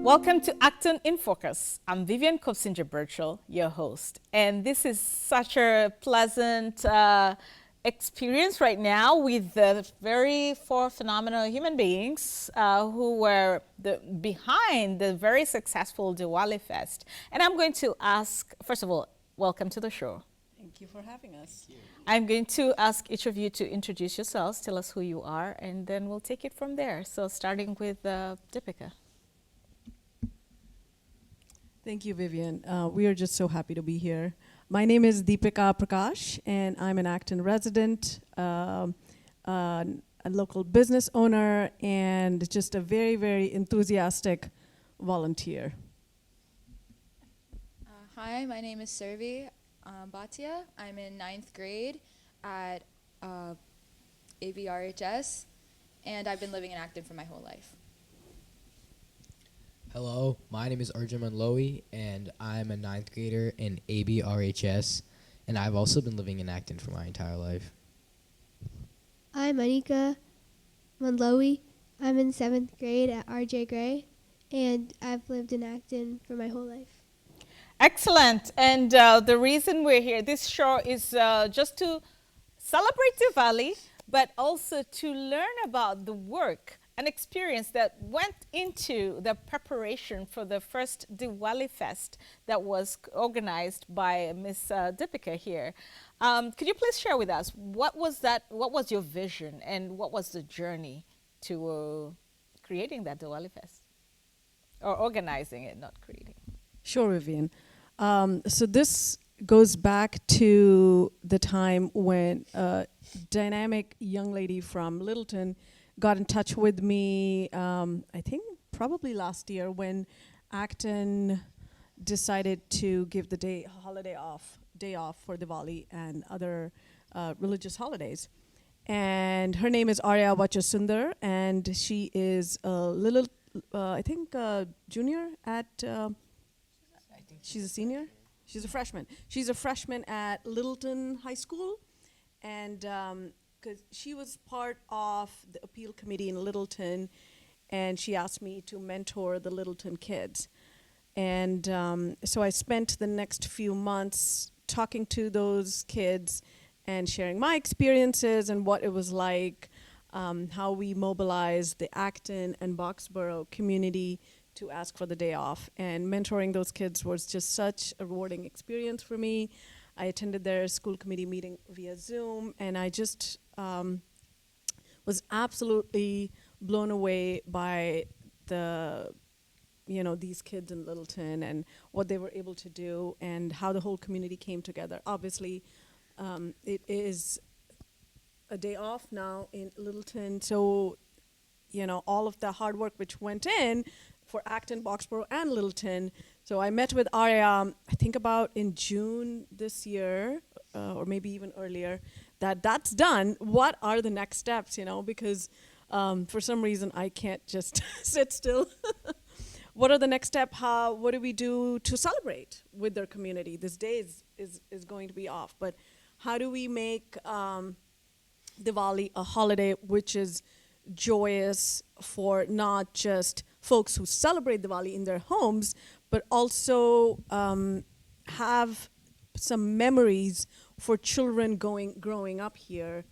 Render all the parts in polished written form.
Welcome to Acton in Focus. I'm Vivian Kopsinger-Birchall, your host. And this is such a pleasant experience right now with the very four phenomenal human beings who were behind the very successful Diwali Fest. And I'm going to ask, first of all, welcome to the show. Thank you for having us. I'm going to ask each of you to introduce yourselves, tell us who you are, and then we'll take it from there. So starting with Deepika. Thank you, Vivian. We are just so happy to be here. My name is Deepika Prakash, and I'm an Acton resident, a local business owner, and just a very, very enthusiastic volunteer. Hi, my name is Survi Bhatia. I'm in 9th grade at ABRHS, and I've been living in Acton for my whole life. Hello, my name is Arjun Manlowy, and I'm a 9th grader in ABRHS, and I've also been living in Acton for my entire life. I'm Anika Manlowy. I'm in 7th grade at RJ Gray, and I've lived in Acton for my whole life. Excellent. And the reason we're here, this show is just to celebrate Diwali, but also to learn about the work and experience that went into the preparation for the first Diwali Fest that was organized by Miss Deepika here. Could you please share with us what was your vision and what was the journey to creating that Diwali Fest? Or organizing it, not creating. Sure, Vivian. So this goes back to the time when a dynamic young lady from Littleton got in touch with me, I think probably last year, when Acton decided to give the day off for Diwali and other religious holidays. And her name is Arya Vachasundar, and she is a little, I think, junior at, she's a senior? She's a freshman. She's a freshman at Littleton High School, and because she was part of the appeal committee in Littleton, and she asked me to mentor the Littleton kids. And so I spent the next few months talking to those kids and sharing my experiences and what it was like, how we mobilized the Acton and Boxborough community to ask for the day off. And mentoring those kids was just such a rewarding experience for me. I attended their school committee meeting via Zoom, and I just was absolutely blown away by these kids in Littleton and what they were able to do and how the whole community came together. Obviously, it is a day off now in Littleton, so all of the hard work which went in for Acton, Boxborough, and Littleton. So I met with Arya, I think about in June this year, or maybe even earlier, that's done. What are the next steps, because for some reason I can't just sit still. What are the next steps? What do we do to celebrate with their community? This day is going to be off, but how do we make Diwali a holiday which is joyous for not just folks who celebrate Diwali in their homes, but also have some memories for children growing up here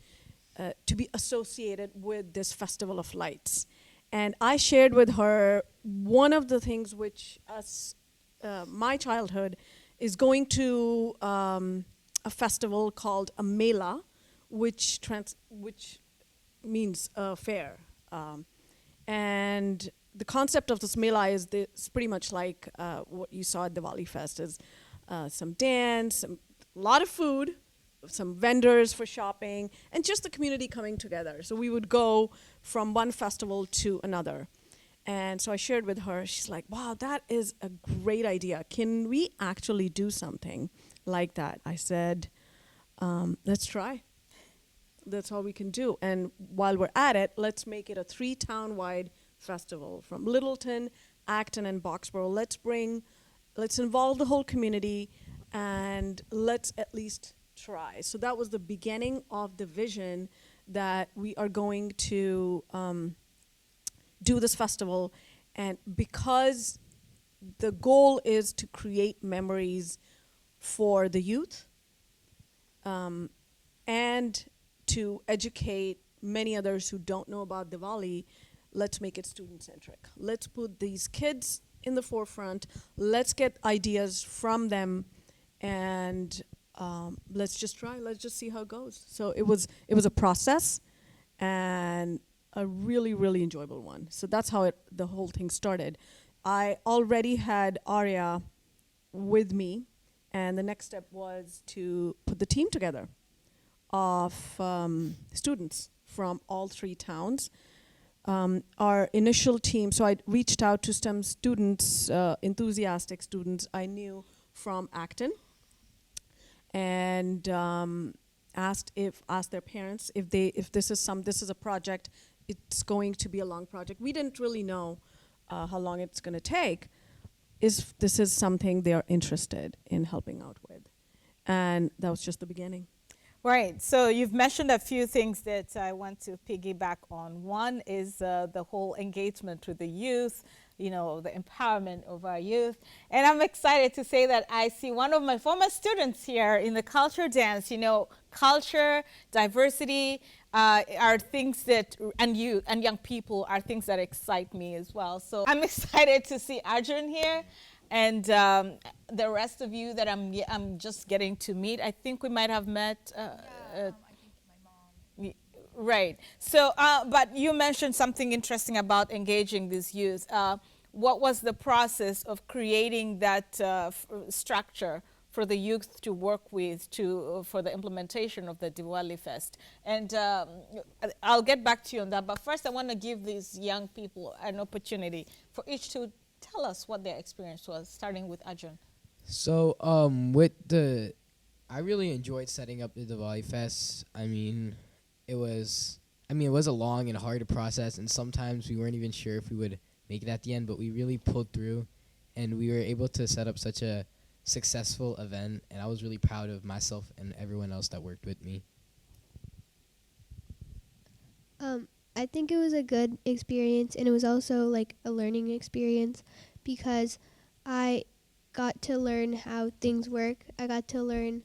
to be associated with this festival of lights. And I shared with her one of the things which my childhood is going to a festival called a Mela, which means a fair. And the concept of this Mela is pretty much like what you saw at Diwali Fest, is some dance, a lot of food, some vendors for shopping, and just the community coming together. So we would go from one festival to another. And so I shared with her, she's like, wow, that is a great idea. Can we actually do something like that? I said, let's try. That's all we can do. And while we're at it, let's make it a 3 town-wide festival from Littleton, Acton, and Boxborough. Let's involve the whole community, and let's at least try. So that was the beginning of the vision that we are going to do this festival. And because the goal is to create memories for the youth, and to educate many others who don't know about Diwali, let's make it student-centric. Let's put these kids in the forefront. Let's get ideas from them, and let's just try. Let's just see how it goes. So it was a process, and a really, really enjoyable one. So that's how the whole thing started. I already had Arya with me, and the next step was to put the team together of students from all 3 towns. Our initial team, so I reached out to some students, enthusiastic students I knew from Acton, and asked their parents if this is a project. It's going to be a long project. We didn't really know how long it's going to take. This is something they are interested in helping out with, and that was just the beginning. Right. So you've mentioned a few things that I want to piggyback on. One is the whole engagement with the youth, the empowerment of our youth. And I'm excited to say that I see one of my former students here in the culture dance. Culture, diversity are things that, and youth and young people are things that excite me as well. So I'm excited to see Arjun here. And the rest of you that I'm just getting to meet, I think we might have met. I think my mom. Right. So, but you mentioned something interesting about engaging these youth. What was the process of creating that structure for the youth to work with for the implementation of the Diwali Fest? And I'll get back to you on that. But first, I want to give these young people an opportunity for each to tell us what their experience was, starting with Arjun. So, I really enjoyed setting up the Diwali Fest. It was a long and hard process, and sometimes we weren't even sure if we would make it at the end, but we really pulled through, and we were able to set up such a successful event, and I was really proud of myself and everyone else that worked with me. I think it was a good experience, and it was also like a learning experience because I got to learn how things work. I got to learn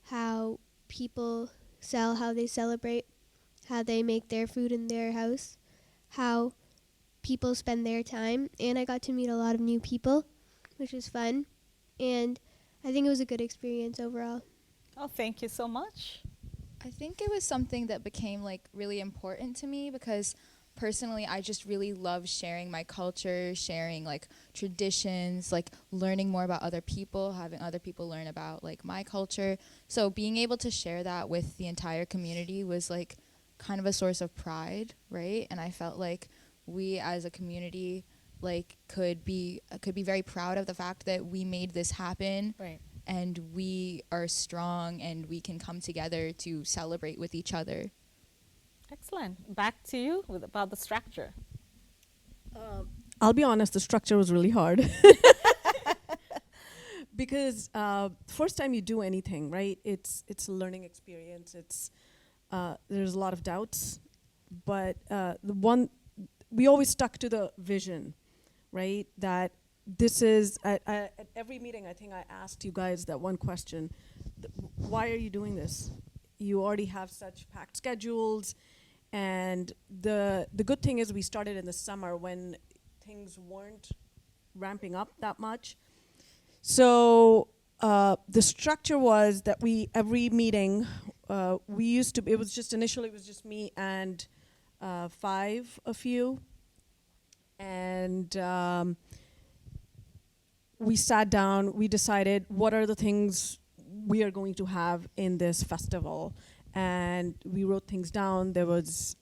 how people sell, how they celebrate, how they make their food in their house, how people spend their time, and I got to meet a lot of new people, which was fun, and I think it was a good experience overall. Oh, thank you so much. I think it was something that became really important to me because personally I just really love sharing my culture, sharing traditions, learning more about other people, having other people learn about my culture. So being able to share that with the entire community was kind of a source of pride, right? And I felt like we as a community could be very proud of the fact that we made this happen. Right. And we are strong and we can come together to celebrate with each other. Excellent. Back to you about the structure. I'll be honest, the structure was really hard. Because first time you do anything, right? It's a learning experience. There's a lot of doubts, but we always stuck to the vision, right? That this is at every meeting. I think I asked you guys that one question: why are you doing this? You already have such packed schedules, and the good thing is we started in the summer when things weren't ramping up that much. So the structure was that every meeting we used to. It was just initially me and 5 of you, and we sat down, we decided what are the things we are going to have in this festival. And we wrote things down.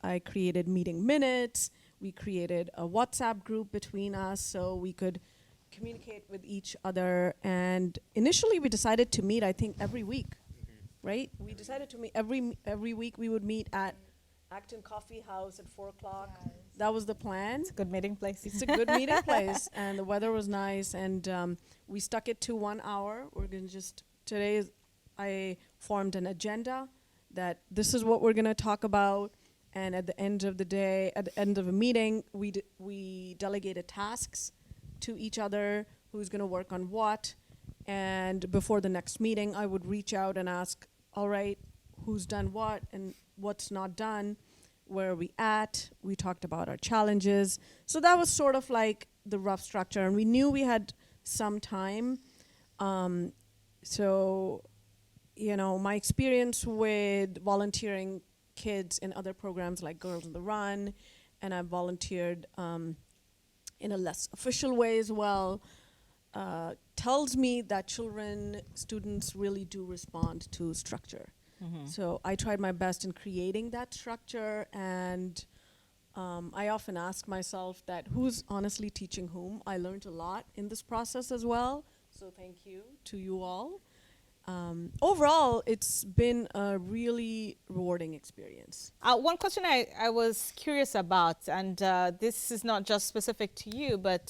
I created meeting minutes. We created a WhatsApp group between us so we could communicate with each other. And initially we decided to meet, I think, every week, right? We decided to meet every week. We would meet at Acton Coffee House at 4 o'clock. Yes. That was the plan. It's a good meeting place. It's a good meeting place, and the weather was nice, and we stuck it to 1 hour. I formed an agenda that this is what we're going to talk about, And at the end of the day, at the end of a meeting, we delegated tasks to each other, who's going to work on what. And before the next meeting, I would reach out and ask, all right, who's done what and what's not done, where are we at? We talked about our challenges. So that was sort of like the rough structure. And we knew we had some time. So, my experience with volunteering kids in other programs like Girls on the Run, and I've volunteered in a less official way as well, tells me that students really do respond to structure. So I tried my best in creating that structure, and I often ask myself that who's honestly teaching whom. I learned a lot in this process as well, so thank you to you all. Overall, it's been a really rewarding experience. One question I was curious about, and this is not just specific to you, but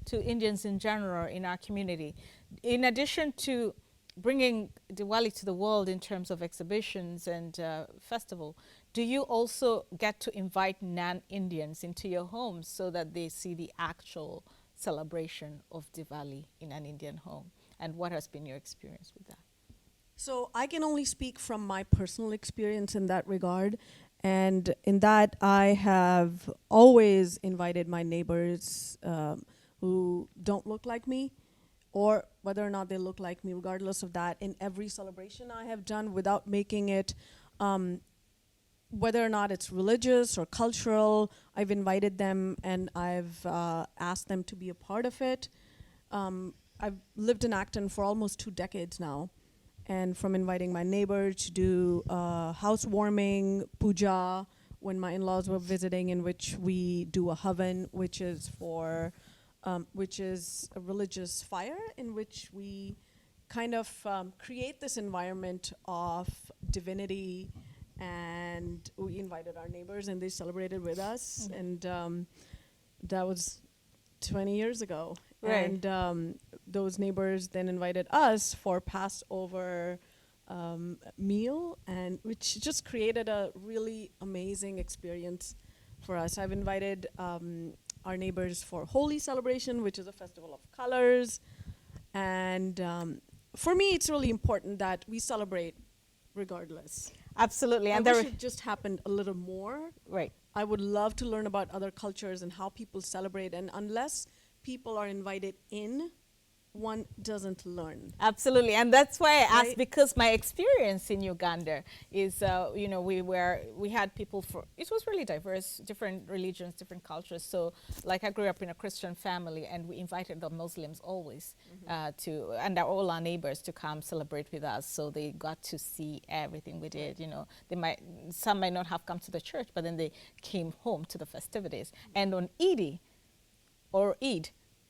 to Indians in general in our community. In addition to bringing Diwali to the world in terms of exhibitions and festival, do you also get to invite non-Indians into your homes so that they see the actual celebration of Diwali in an Indian home? And what has been your experience with that? So I can only speak from my personal experience in that regard. And in that, I have always invited my neighbors who don't look like me, or whether or not they look like me, regardless of that, in every celebration I have done, without making it, whether or not it's religious or cultural, I've invited them and I've asked them to be a part of it. I've lived in Acton for almost 2 decades now. And from inviting my neighbor to do housewarming, puja, when my in-laws were visiting, in which we do a havan, which is a religious fire, in which we kind of create this environment of divinity, and we invited our neighbors and they celebrated with us. And that was 20 years ago. Right. And those neighbors then invited us for Passover meal, and which just created a really amazing experience for us. I've invited our neighbors for Holi celebration, which is a festival of colors. And for me, it's really important that we celebrate regardless. Absolutely. I And wish there, it just happened a little more. right. I would love to learn about other cultures and how people celebrate. And unless people are invited in, one doesn't learn. Absolutely, and that's why I asked, Right. because my experience in Uganda is, we had people it was really diverse, different religions, different cultures. So, like, I grew up in a Christian family, and we invited the Muslims always and all our neighbors to come celebrate with us. So they got to see everything we did. Some might not have come to the church, but then they came home to the festivities. And on Eid,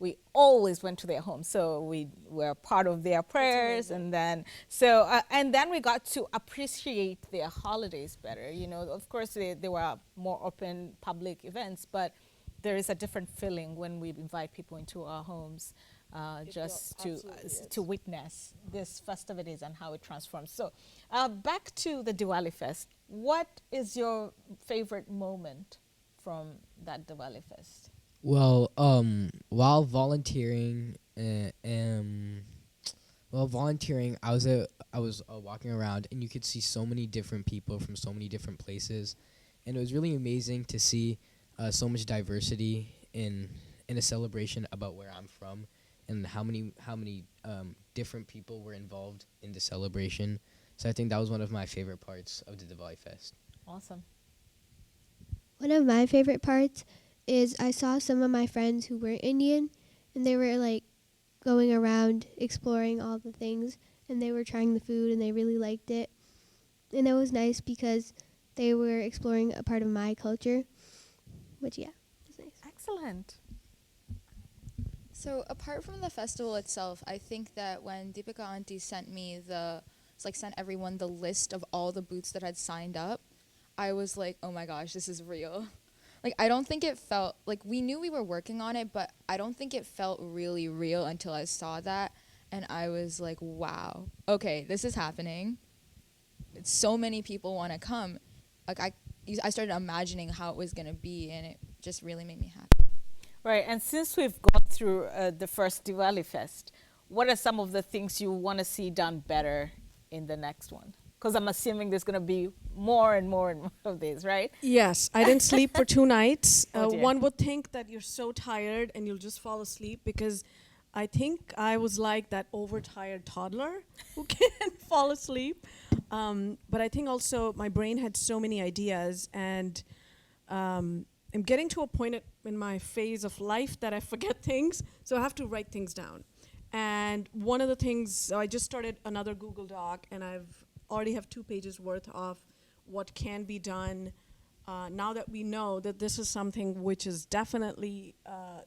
we always went to their home, so we were part of their prayers, and then we got to appreciate their holidays better. Of course, they were more open public events, but there is a different feeling when we invite people into our homes, just to witness these festivities and how it transforms. So, back to the Diwali Fest. What is your favorite moment from that Diwali Fest? Well, while volunteering, I was walking around, and you could see so many different people from so many different places, and it was really amazing to see so much diversity in a celebration about where I'm from, and how many different people were involved in the celebration. So I think that was one of my favorite parts of the Diwali Fest. Awesome. One of my favorite parts is I saw some of my friends who were Indian, and they were like going around exploring all the things, and they were trying the food, and they really liked it. And it was nice because they were exploring a part of my culture, which, yeah, was nice. Excellent. So apart from the festival itself, I think that when Deepika Auntie sent everyone the list of all the booths that had signed up, I was like, oh my gosh, this is real. Like, I don't think it felt, like, we knew we were working on it, but I don't think it felt really real until I saw that. And I was like, wow, okay, this is happening. So many people want to come. Like, I started imagining how it was going to be, and it just really made me happy. Right, and since we've gone through the first Diwali Fest, what are some of the things you want to see done better in the next one? Because I'm assuming there's going to be more and more and more of these, right? Yes, I didn't sleep for 2 nights. Oh dear. One would think that you're so tired and you'll just fall asleep, because I think I was like that overtired toddler who can't fall asleep. But I think also my brain had so many ideas, and I'm getting to a point in my phase of life that I forget things, so I have to write things down. And one of the things, so I just started another Google Doc, and I've already have 2 pages worth of what can be done now that we know that this is something which is definitely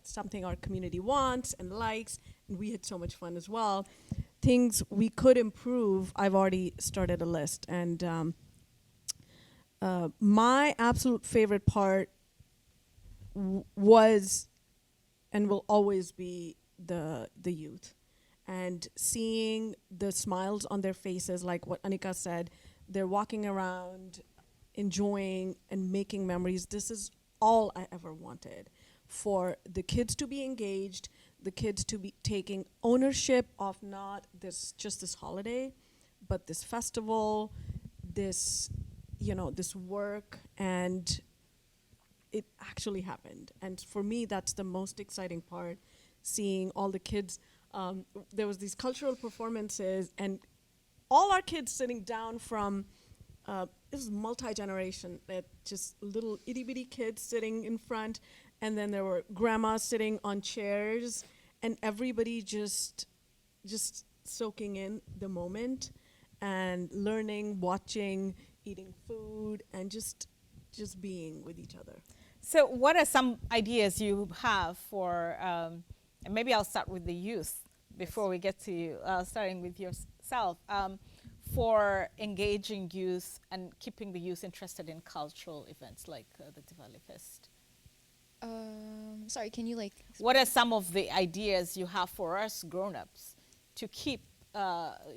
something our community wants and likes, and we had so much fun as well. Things we could improve, I've already started a list. And my absolute favorite part was and will always be the youth, and seeing the smiles on their faces, like what Anika said. They're walking around enjoying and making memories. This is all I ever wanted, for the kids to be engaged, the kids to be taking ownership of not this holiday, but this festival, this this work, and it actually happened. And for me, that's the most exciting part, seeing all the kids. There was these cultural performances, and all our kids sitting down from, this was multi-generation, just little itty-bitty kids sitting in front, and then there were grandmas sitting on chairs, and everybody just soaking in the moment and learning, watching, eating food, and just being with each other. So, what are some ideas you have for, and maybe I'll start with the youth before we get to you, starting with yourself, for engaging youth and keeping the youth interested in cultural events like the Diwali Fest? Sorry, can you like? What are some of the ideas you have for us grown-ups to keep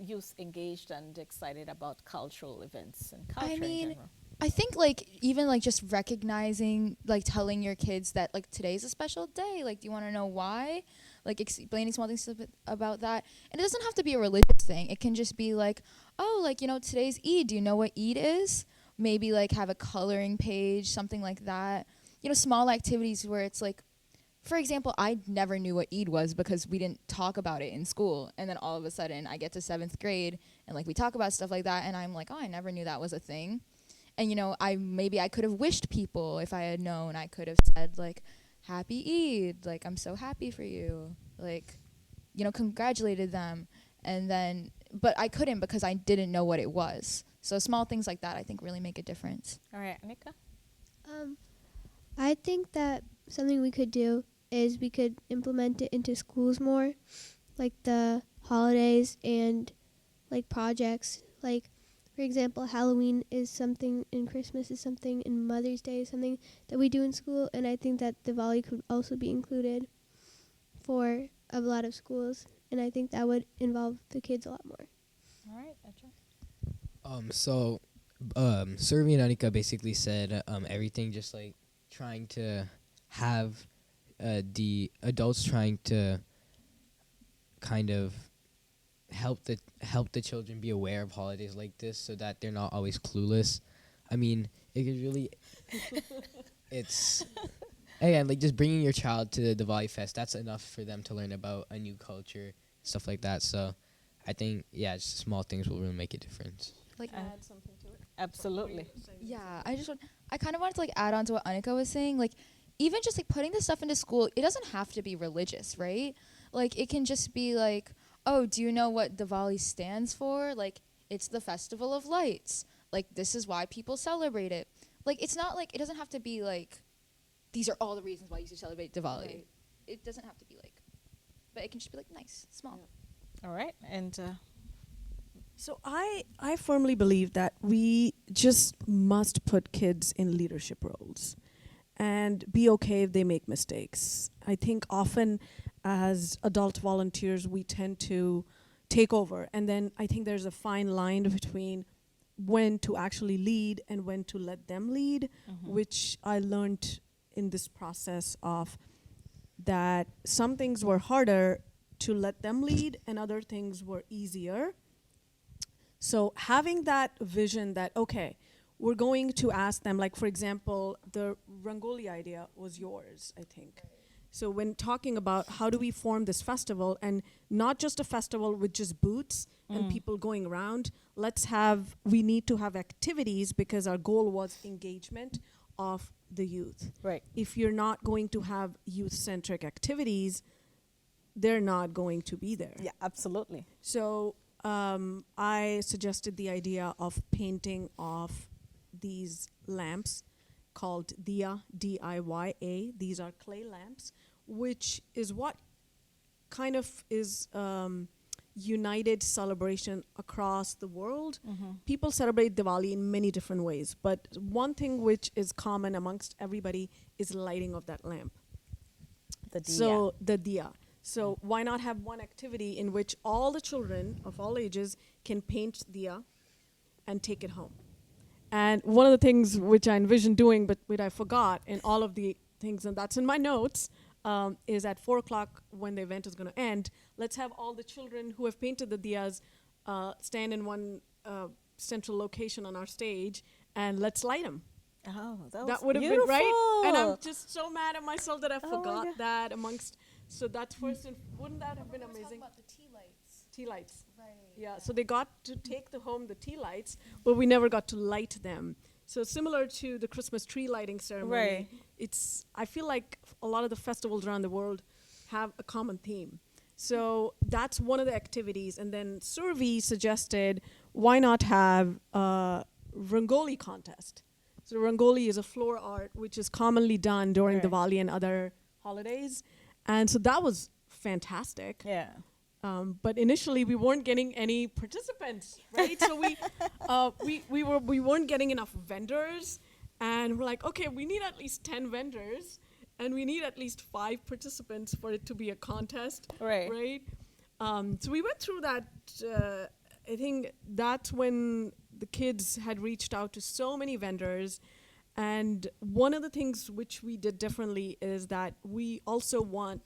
youth engaged and excited about cultural events and culture in general? I think like even like just recognizing, like telling your kids that like today's a special day. Like, do you want to know why? Like explaining small things about that. And it doesn't have to be a religious thing. It can just be like, oh, like, today's Eid. Do you know what Eid is? Maybe like have a coloring page, something like that. Small activities where it's like, for example, I never knew what Eid was because we didn't talk about it in school. And then all of a sudden I get to 7th grade and like we talk about stuff like that. And I'm like, oh, I never knew that was a thing. And, I could have wished people if I had known. I could have said, like, happy Eid. Like, I'm so happy for you. Like, congratulated them. And then, but I couldn't because I didn't know what it was. So small things like that, I think, really make a difference. All right, Anika? I think that something we could do is we could implement it into schools more, like the holidays and, like, projects. Like, for example, Halloween is something, and Christmas is something, and Mother's Day is something that we do in school, and I think that Diwali could also be included for a lot of schools, and I think that would involve the kids a lot more. All right, Acton. Survey and Anika basically said everything, just like trying to have the adults trying to kind of help the children be aware of holidays like this so that they're not always clueless. I mean, it could really it's again like just bringing your child to the Diwali Fest, that's enough for them to learn about a new culture, stuff like that. So I think just small things will really make a difference. Like Add something to it. Absolutely. Yeah, I kind of wanted to like add on to what Anika was saying. Like, even just like putting this stuff into school, it doesn't have to be religious, right? Like, it can just be like, oh, do you know what Diwali stands for? Like, it's the festival of lights. Like, this is why people celebrate it. Like, it's not like, it doesn't have to be like, these are all the reasons why you should celebrate Diwali. Right. It doesn't have to be like, but it can just be like nice, small. Yeah. All right, and So I firmly believe that we just must put kids in leadership roles and be okay if they make mistakes. I think often as adult volunteers, we tend to take over. And then I think there's a fine line between when to actually lead and when to let them lead, which I learned in this process of that some things were harder to let them lead and other things were easier. So having that vision that, okay, we're going to ask them, like for example, the Rangoli idea was yours, I think. So when talking about how do we form this festival, and not just a festival with just booths and people going around, we need to have activities because our goal was engagement of the youth. Right. If you're not going to have youth-centric activities, they're not going to be there. Yeah, absolutely. So I suggested the idea of painting off these lamps called Diya, D-I-Y-A. These are clay lamps, which is what kind of is united celebration across the world. People celebrate Diwali in many different ways, but one thing which is common amongst everybody is lighting of that lamp. The diya. So the diya. So why not have one activity in which all the children of all ages can paint diya and take it home? And one of the things which I envisioned doing, but which I forgot in all of the things, and that's in my notes, is at 4 o'clock when the event is going to end, let's have all the children who have painted the diyas stand in one central location on our stage, and let's light them. Oh, That would have been right. And I'm just so mad at myself that I my forgot God. that amongst. So that's first, and wouldn't that have been amazing? About the tea lights. Tea lights. Right. Yeah, so they got to take home the tea lights, but we never got to light them. So similar to the Christmas tree lighting ceremony, Right. I feel like a lot of the festivals around the world have a common theme. So that's one of the activities. And then Survi suggested, why not have a Rangoli contest? So Rangoli is a floor art, which is commonly done during Right. Diwali and other holidays. And so that was fantastic. Yeah. But initially, we weren't getting any participants, right? So we weren't getting enough vendors, and we're like, okay, we need at least 10 vendors, and we need at least 5 participants for it to be a contest, Right. Right? So we went through that. I think that's when the kids had reached out to so many vendors. And one of the things which we did differently is that we also want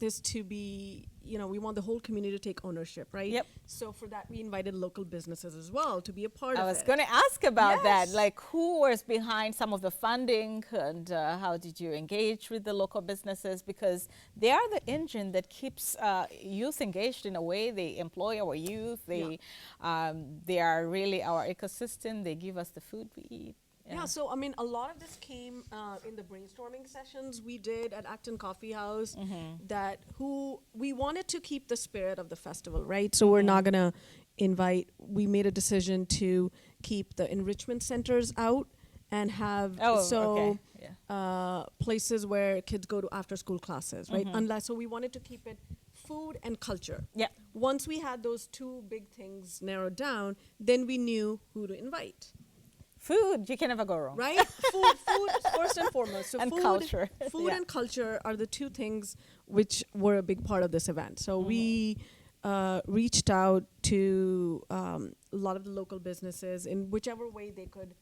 this to be, we want the whole community to take ownership, right? Yep. So for that, we invited local businesses as well to be a part I of it. was going to ask about that, Yes. like who was behind some of the funding, and how did you engage with the local businesses? Because they are the engine that keeps youth engaged in a way. They employ our youth. They are really our ecosystem. They give us the food we eat. Yeah, so I mean, a lot of this came in the brainstorming sessions we did at Acton Coffee House. We wanted to keep the spirit of the festival, right? So we're not gonna we made a decision to keep the enrichment centers out and have places where kids go to after school classes, right? So we wanted to keep it food and culture. Yeah. Once we had those 2 big things narrowed down, then we knew who to invite. Food, you can never go wrong. Right? food first and foremost. So And food, culture. Food Yeah. and culture are the 2 things which were a big part of this event. So we reached out to a lot of the local businesses in whichever way they could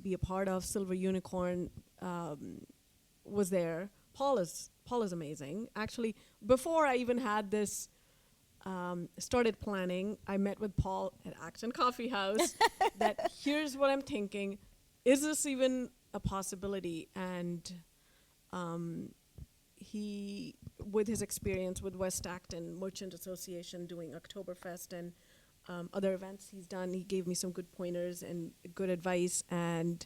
be a part of. Silver Unicorn was there. Paul is amazing. Actually, before I even had this started planning, I met with Paul at Acton Coffee House that here's what I'm thinking. Is this even a possibility? And he, with his experience with West Acton Merchant Association doing Oktoberfest and other events he's done, he gave me some good pointers and good advice. And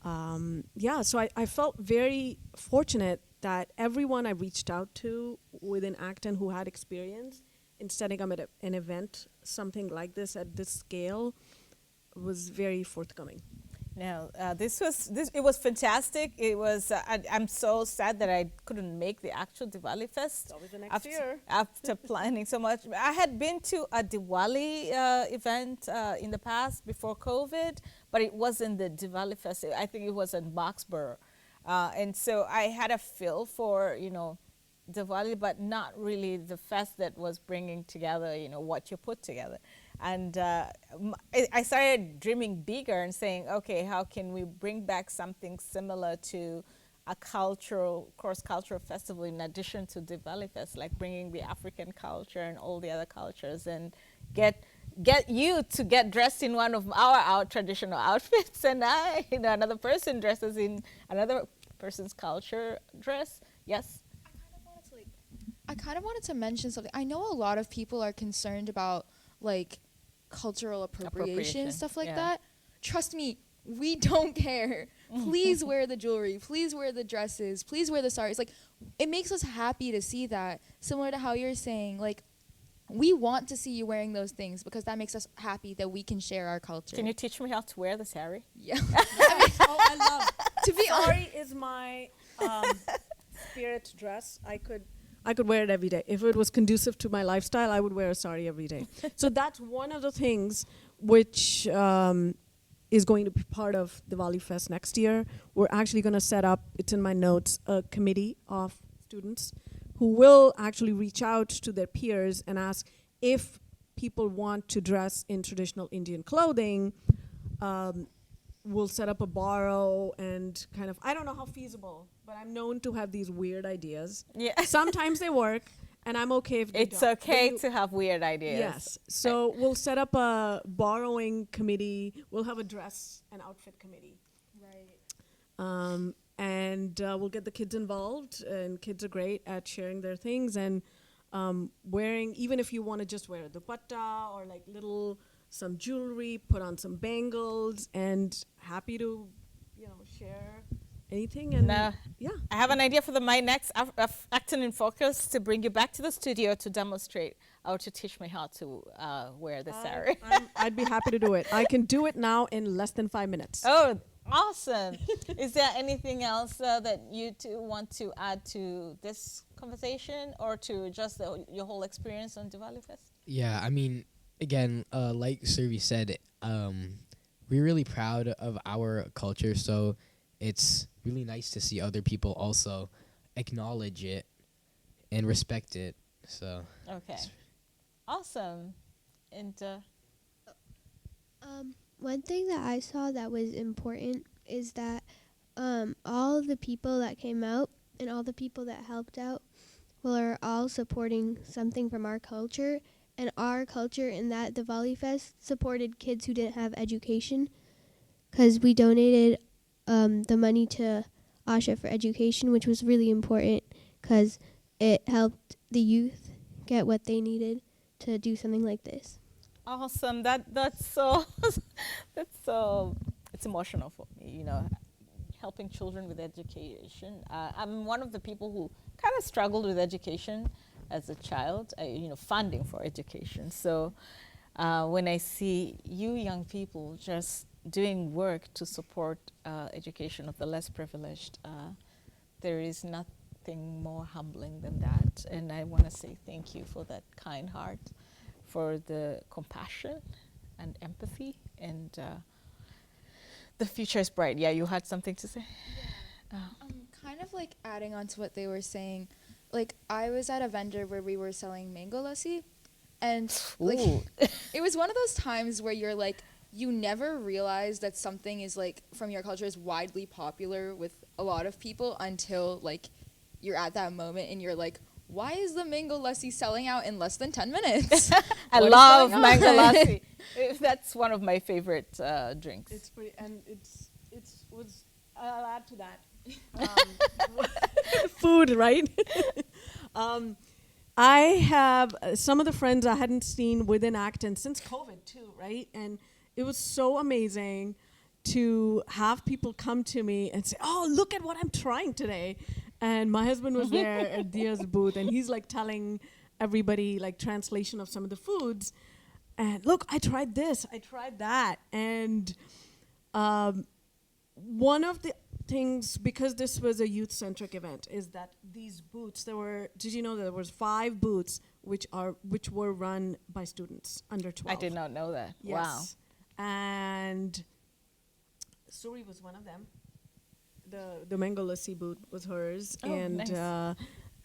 so I felt very fortunate that everyone I reached out to within Acton who had experience in setting up an event, something like this at this scale, was very forthcoming. No, it was fantastic. It was. I'm so sad that I couldn't make the actual Diwali fest. It's always the next year. After planning so much, I had been to a Diwali event in the past before COVID, but it wasn't the Diwali fest. I think it was in Boxborough, and so I had a feel for Diwali, but not really the fest that was bringing together, what you put together. And I started dreaming bigger and saying, okay, how can we bring back something similar to a cross-cultural festival in addition to Diwali Fest, like bringing the African culture and all the other cultures, and get you to get dressed in one of our traditional outfits, and another person dresses in another person's culture dress. Yes. I kind of wanted to mention something. I know a lot of people are concerned about like cultural appropriation and stuff like yeah. that. Trust me, we don't care. Please wear the jewelry. Please wear the dresses. Please wear the saris. Like, it makes us happy to see that. Similar to how you're saying, like, we want to see you wearing those things because that makes us happy that we can share our culture. Can you teach me how to wear the sari? Yeah. I love. To be honest, Sari is my spirit dress. I could wear it every day. If it was conducive to my lifestyle, I would wear a sari every day. So that's one of the things which is going to be part of Diwali Fest next year. We're actually going to set up, it's in my notes, a committee of students who will actually reach out to their peers and ask if people want to dress in traditional Indian clothing. We'll set up a borrow and kind of, I don't know how feasible, but I'm known to have these weird ideas. Yeah. Sometimes they work, and I'm okay if they It's don't. But okay to have weird ideas. Yes. So we'll set up a borrowing committee. We'll have a dress and outfit committee. right. And we'll get the kids involved, and kids are great at sharing their things and wearing, even if you want to just wear a dupatta or like some jewelry, put on some bangles, and happy to, share anything. And yeah. I have an idea for my next Acton in Focus to bring you back to the studio to demonstrate or to teach me how to wear the sari. I'd be happy to do it. I can do it now in less than 5 minutes. Oh, awesome. Is there anything else that you two want to add to this conversation or to just your whole experience on Diwali Fest? Yeah, I mean, again, like Survi said, we're really proud of our culture, so it's really nice to see other people also acknowledge it and respect it. So Okay. Awesome. And One thing that I saw that was important is that all of the people that came out and all the people that helped out were all supporting something from our culture. And our culture in that Diwali Fest supported kids who didn't have education, because we donated the money to Asha for education, which was really important because it helped the youth get what they needed to do something like this. awesome. That's so it's emotional for me, helping children with education. I'm one of the people who kind of struggled with education as a child, funding for education. So when I see you young people just doing work to support education of the less privileged, there is nothing more humbling than that. And I want to say thank you for that kind heart, for the compassion and empathy, and the future is bright. Yeah, you had something to say? Kind of like adding on to what they were saying, like I was at a vendor where we were selling mango lassi, and like it was one of those times where you're like, you never realize that something is like from your culture is widely popular with a lot of people until like you're at that moment and you're like, why is the mango lassi selling out in less than 10 minutes? I love mango lassi. That's one of my favorite drinks. It's pretty, and I'll add to that. Food, right? I have some of the friends I hadn't seen within Acton since COVID too, right? And it was so amazing to have people come to me and say, oh, look at what I'm trying today. And my husband was there at Dia's booth, and he's like telling everybody like translation of some of the foods. And look, I tried this, I tried that. And one of the things, because this was a youth-centric event, is that these booths, did you know that there was 5 booths which were run by students under 12? I did not know that. Yes. Wow. And Suri was one of them. The mango lassi booth was hers. Oh, and nice.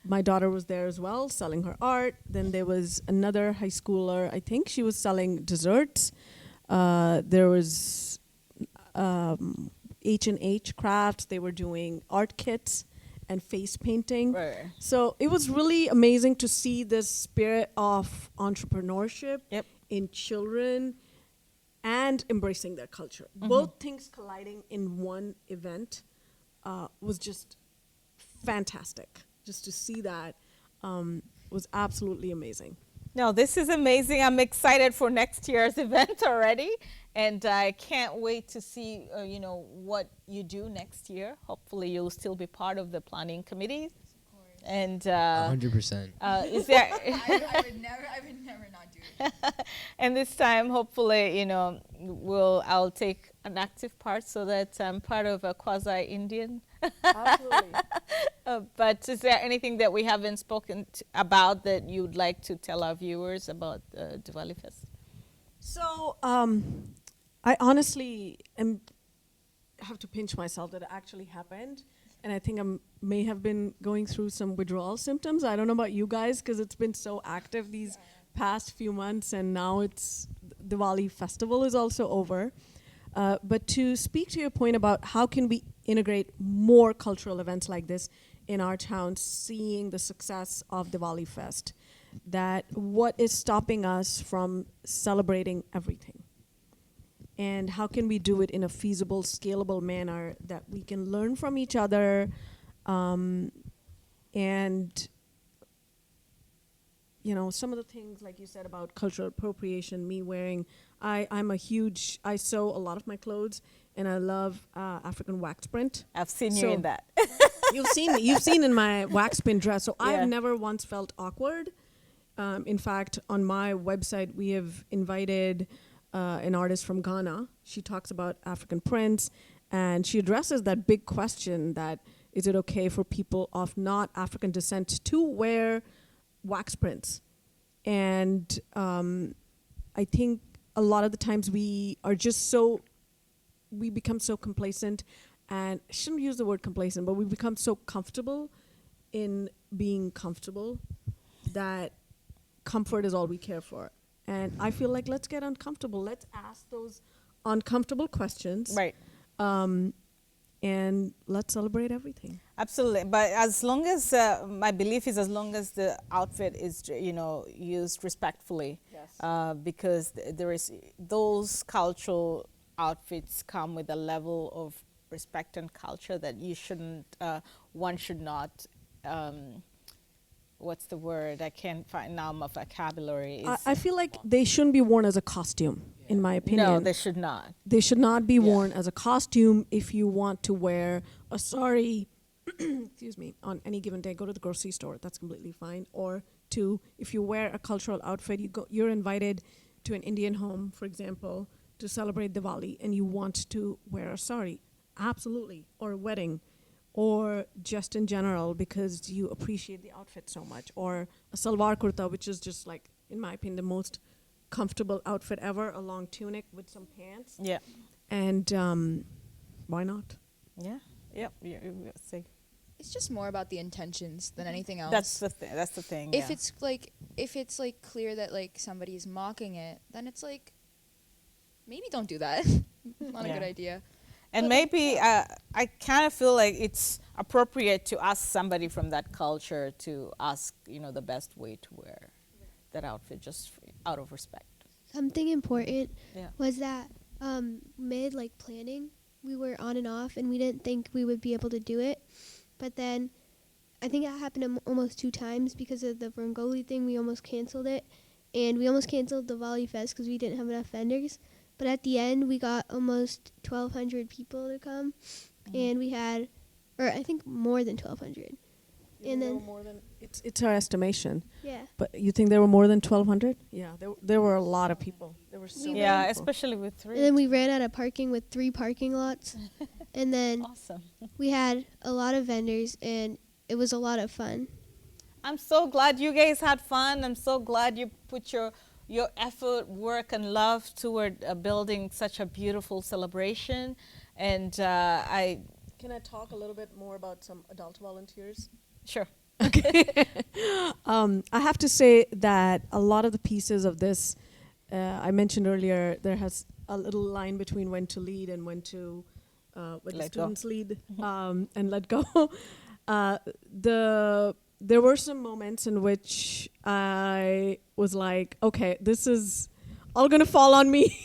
my daughter was there as well, selling her art. Then there was another high schooler. I think she was selling desserts. There was H&H Crafts. They were doing art kits and face painting. Right. So it was really amazing to see this spirit of entrepreneurship Yep. in children and embracing their culture. Both things colliding in one event was just fantastic. Just to see that was absolutely amazing. No, this is amazing. I'm excited for next year's event already, and I can't wait to see, what you do next year. Hopefully, you'll still be part of the planning committee. And 100%. is there? I would never not do it. And this time, hopefully, I'll take an active part so that I'm part of a quasi-Indian. Absolutely. But is there anything that we haven't spoken about that you'd like to tell our viewers about Diwali Fest? So I honestly have to pinch myself that it actually happened. And I think I may have been going through some withdrawal symptoms. I don't know about you guys because it's been so active these past few months, and now it's Diwali festival is also over. But to speak to your point about how can we integrate more cultural events like this in our town, seeing the success of Diwali Fest, that what is stopping us from celebrating everything? And how can we do it in a feasible, scalable manner that we can learn from each other, and some of the things like you said about cultural appropriation, me wearing, I sew a lot of my clothes, and I love African wax print. I've seen you So- in that. You've seen in my wax print dress, so Yeah. I've never once felt awkward. In fact, on my website, we have invited an artist from Ghana. She talks about African prints, and she addresses that big question that is it okay for people of not African descent to wear wax prints? And I think a lot of the times we become so complacent, and I shouldn't use the word complacent, but we become so comfortable in being comfortable that comfort is all we care for. And I feel like let's get uncomfortable. Let's ask those uncomfortable questions. Right. And let's celebrate everything. Absolutely. But as long as, my belief is as long as the outfit is, used respectfully. Yes. Because there is, those cultural outfits come with a level of respect and culture that one should not, what's the word? I can't find now my vocabulary. I feel like they shouldn't be worn as a costume, in my opinion. No, they should not. They should not be worn as a costume. If you want to wear a sari, excuse me, on any given day, go to the grocery store. That's completely fine. Or two, if you wear a cultural outfit, you're invited to an Indian home, for example, to celebrate Diwali, and you want to wear a sari. Absolutely. Or a wedding. Or just in general because you appreciate the outfit so much. Or a salwar kurta, which is just like, in my opinion, the most comfortable outfit ever, a long tunic with some pants. Yeah. And why not? Yeah. Yep. See. It's just more about the intentions than anything else. That's the thing. That's the thing. if yeah. it's like clear that like somebody's mocking it, then it's like maybe don't do that. Not a Yeah. good idea. And maybe I kind of feel like it's appropriate to ask somebody from that culture to ask, the best way to wear that outfit, just out of respect. Something important Yeah. was that mid planning, we were on and off, and we didn't think we would be able to do it. But then I think it happened almost 2 times because of the Rangoli thing. We almost canceled it, and we almost canceled the Diwali Fest because we didn't have enough vendors. But at the end, we got almost 1,200 people to come, and we had, or I think more than 1,200. And then it's our estimation. yeah, But you think there were more than 1,200? Yeah, there were a lot of people. There were so many Yeah, people. especially with 3. and then we ran out of parking with 3 parking lots, and then Awesome. we had a lot of vendors, and it was a lot of fun. I'm so glad you guys had fun. I'm so glad you put your effort, work, and love toward building such a beautiful celebration. And Can I talk a little bit more about some adult volunteers? sure. Okay. I have to say that a lot of the pieces of this, I mentioned earlier, there has a little line between when to lead and when to when the Let go. students lead and let go. uh, there were some moments in which I was like, okay, this is all gonna fall on me,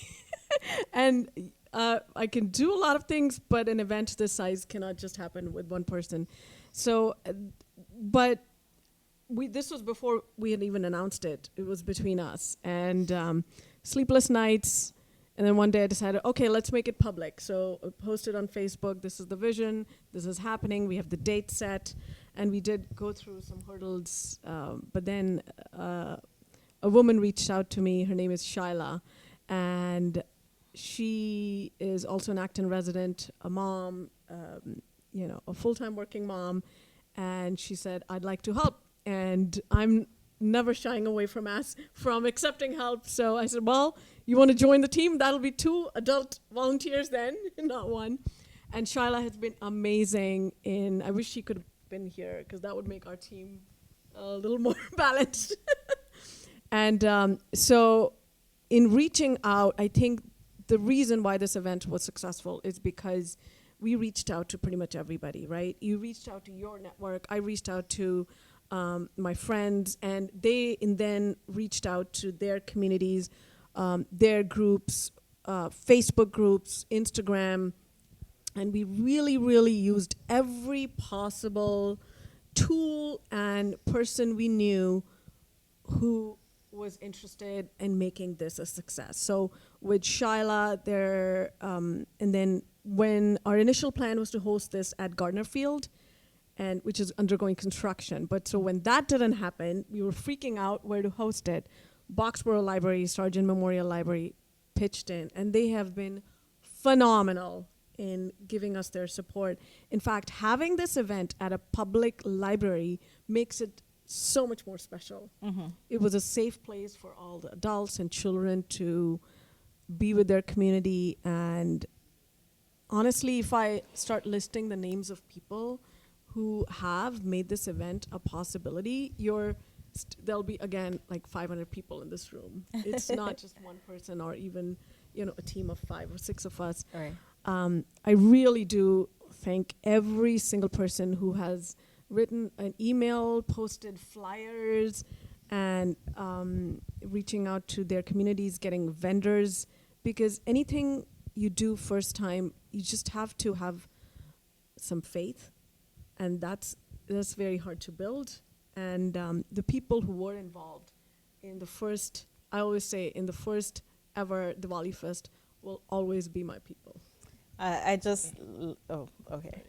and I can do a lot of things, but an event this size cannot just happen with one person. So, but this was before we had even announced it. It was between us and sleepless nights. And then one day I decided, okay, let's make it public. So I posted on Facebook, this is the vision, this is happening, we have the date set. And we did go through some hurdles. But then a woman reached out to me, her name is Shaila. And she is also an Acton resident, a mom, a full-time working mom. And she said, I'd like to help. And I'm never shying away from accepting help. So I said, well, you want to join the team? That'll be 2 adult volunteers then, not 1. And Shaila has been amazing I wish she could have been here because that would make our team a little more balanced. And so in reaching out, I think the reason why this event was successful is because we reached out to pretty much everybody, right? You reached out to your network. I reached out to my friends, and they then reached out to their communities, their groups, Facebook groups, Instagram, and we really, really used every possible tool and person we knew who was interested in making this a success. So with Shaila, and then when our initial plan was to host this at Gardner Field, and which is undergoing construction. But so when that didn't happen, we were freaking out where to host it. Boxborough Library, Sargent Memorial Library pitched in, and they have been phenomenal in giving us their support. In fact, having this event at a public library makes it so much more special. It was a safe place for all the adults and children to be with their community. And honestly, if I start listing the names of people who have made this event a possibility, there'll be, again, like 500 people in this room. It's not just one person or even, a team of 5 or 6 of us. Right. I really do thank every single person who has written an email, posted flyers, and reaching out to their communities, getting vendors, because anything you do first time, you just have to have some faith, and that's very hard to build. And the people who were involved in the first, I always say, in the first ever Diwali Fest will always be my people. Okay.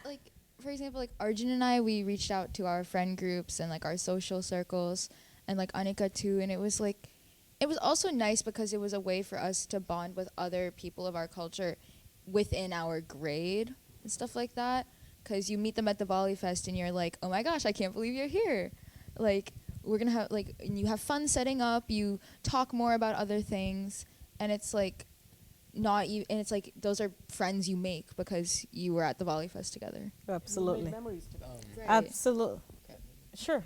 Like, for example, like Arjun and I, we reached out to our friend groups and like our social circles, and like Anika too, and it was also nice because it was a way for us to bond with other people of our culture within our grade and stuff like that, because you meet them at the Diwali Fest and you're like, oh my gosh, I can't believe you're here. Like, we're gonna have and you have fun setting up, you talk more about other things, and it's like and it's like those are friends you make because you were at the Diwali Fest together. Absolutely. Memories together. Right. Absolutely. Sure.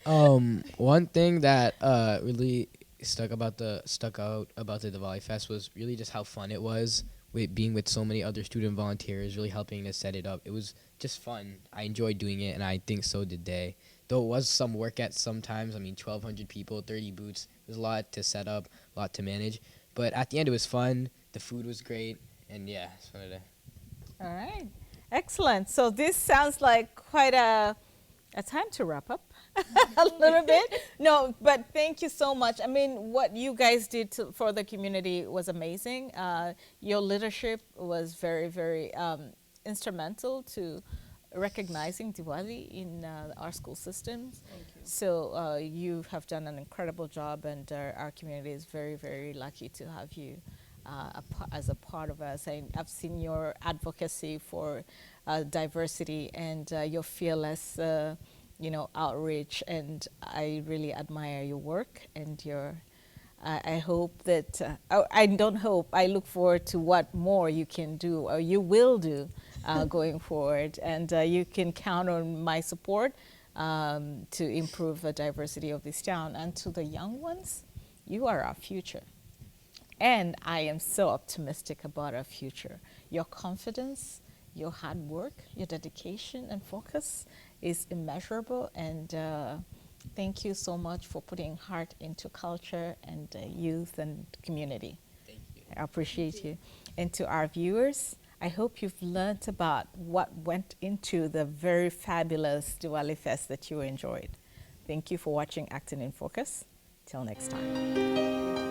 One thing that really stuck out about the Diwali Fest was really just how fun it was with being with so many other student volunteers, really helping to set it up. It was just fun. I enjoyed doing it, and I think so did they. Though it was some work at some times. 1,200 people, 30 booths. There's a lot to set up, a lot to manage. But at the end, it was fun. The food was great, and yeah, just wanted to. All right. Excellent. So this sounds like quite a time to wrap up a little bit. No, but thank you so much. What you guys did for the community was amazing. Your leadership was very, very instrumental to recognizing Diwali in our school systems. Thank you. So you have done an incredible job, and our community is very, very lucky to have you as a part of us. I've seen your advocacy for diversity and your fearless, outreach, and I really admire your work and your. I hope that I don't hope. I look forward to what more you can do or you will do going forward. And you can count on my support to improve the diversity of this town. And to the young ones, you are our future. And I am so optimistic about our future. Your confidence, your hard work, your dedication and focus is immeasurable. And thank you so much for putting heart into culture and youth and community. Thank you. I appreciate you. And to our viewers, I hope you've learned about what went into the very fabulous Diwali Fest that you enjoyed. Thank you for watching Acton in Focus. Till next time.